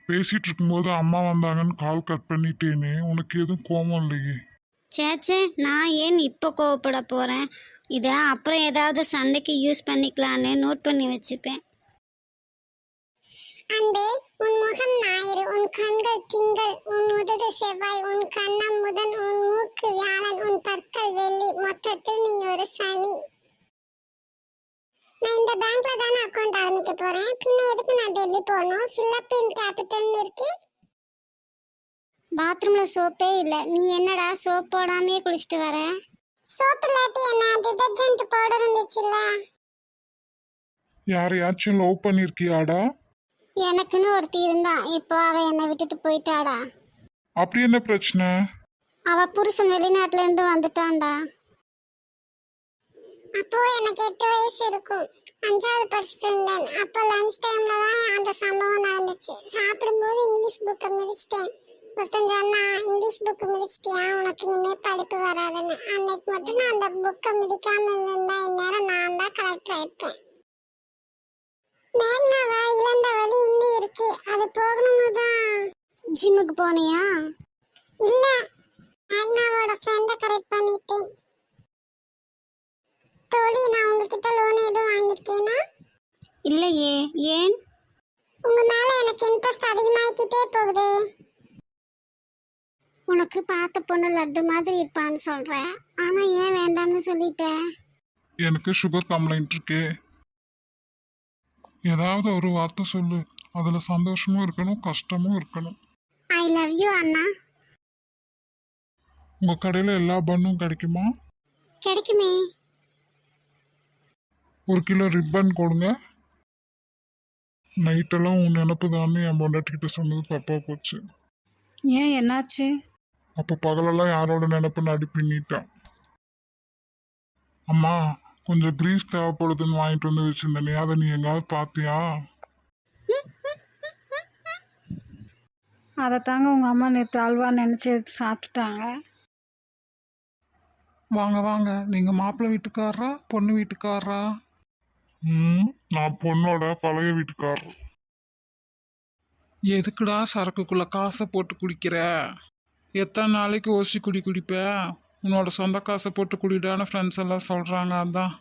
பேசிட்டு இருக்கும்போது அம்மா வந்தாங்கன்னு கால் கட் பண்ணிட்டேனே, உனக்கு எதுவும் கோபம் இல்லையே? சேச்சே, நான் ஏன் இப்போ கோவப்பட போகிறேன்? இதை அப்புறம் ஏதாவது சண்டைக்கு யூஸ் பண்ணிக்கலான்னு நோட் பண்ணி வச்சுப்பேன். அன்பே, உன் முகம் ஞாயிறு, உன் கண்கள் திங்கள், உன் உதடு செவ்வாய், உன் கன்னம் புதன், உன் மூக்கு வியாழன், உன் பற்கள் வெள்ளி, மொத்தத்தில் நீ ஒரு சனி. நான் இந்த பேங்க்ல தானே அக்கௌண்ட் ஆரம்பிக்க போறேன். பின்ன எதுக்கு நான் டெல்லி போகணும்? பிலிப்பைன் கேபிட்டல்னு இருக்கு. பாத்ரூம்ல சோப்பே இல்லை, நீ என்னடா சோப் போடாமே குளிச்சுட்டு வர? சோப்பு இல்லாட்டி என்ன, டிடர்ஜென்ட் பவுடர் இருந்துச்சுல்ல. யாரையாச்சும் லவ் பண்ணிருக்கியாடா? எனக்குன்னு ஒருத்தி இருந்தா, இப்போ அவ என்னை விட்டுட்டு போயிட்டாடா. அப்படி என்ன பிரச்சனை? அவ புருஷன் வெளிநாட்டுல இருந்து வந்துட்டான்டா. அப்போ எனக்கு 8 வயசு இருக்கும். 5வது படிச்சுட்டு இருந்தேன். அப்போ லஞ்ச் டைம்ல தான் அந்த சம்பவம் நடந்துச்சு. சாப்பிடும்போது இங்கிலீஷ் புக்கை மிதிச்சிட்டேன். ஒருத்தன் சொன்னா, இங்கிலீஷ் புக்கு மிதிச்சிட்டியா, உனக்கு இனிமே படிப்பு வராதுன்னு. அன்னைக்கு மட்டும் நான் அந்த புக்கை மிதிக்காம இருந்திருந்தா இந்நேரம் நான் தான் கலெக்டர் ஆயிருப்பேன். மேக்னாவா இழந்த வழி இன்னும் இருக்கு, அது போகணும்னு தான். ஜிம்முக்கு போனியா? இல்ல, மேக்னாவோட ஃப்ரெண்டை கரெக்ட் பண்ணிட்டேன். தோழி, நான் உங்ககிட்ட லோன் எதுவும் வாங்கியிருக்கேனா? இல்லையே, ஏன்? உங்க மேல எனக்கு இன்ட்ரெஸ்ட் அதிகமாகிக்கிட்டே போகுது. உனக்கு பார்த்த பொண்ணு லட்டு மாதிரி இருப்பான்னு சொல்ற, ஆனா ஏன் வேண்டாம்னு சொல்லிட்ட? எனக்கு சுகர் கம்ப்ளைண்ட் இருக்கே. ஏதாவது ஒரு வார்த்தை சொல்லு. அதுல சந்தோஷமும் இருக்கணும், கஷ்டமும் இருக்கணும். ஐ லவ் யூ அண்ணா. உங்க கடையில எல்லா பண்ணும் கிடைக்குமா? கிடைக்குமே. 1 கிலோ ரிப்பன் கொடுங்க. நைட்டெல்லாம் உன் நினப்பு தானே என் பொண்டாட்டிக்கிட்ட சொன்னது தப்பா போச்சு. ஏன், என்னாச்சு? அப்போ பகலெல்லாம் யாரோட நினப்புன்னு அடி பின்னிட்டான். அம்மா, கொஞ்சம் கிரீஸ் தேவைப்படுதுன்னு வாங்கிட்டு வந்து வச்சிருந்தேனே, அதை நீ எங்காவது பார்த்தியா? அதை தாங்க உங்கள் அம்மா நேற்று அல்வா நினச்சி எடுத்து சாப்பிட்டுட்டாங்க. வாங்க வாங்க, நீங்கள் மாப்பிள்ளை வீட்டுக்காரரா பொண்ணு வீட்டுக்காரரா? நான் பொண்ணோட பழைய வீட்டுக்காரர். எதுக்குடா சரக்குக்குள்ளே காசை போட்டு குடிக்கிற? எத்தனை நாளைக்கு ஓசி குடிப்ப? உன்னோட சொந்த காசை போட்டு குடிடான்னு ஃப்ரெண்ட்ஸ் எல்லாம் சொல்கிறாங்க, அதான்.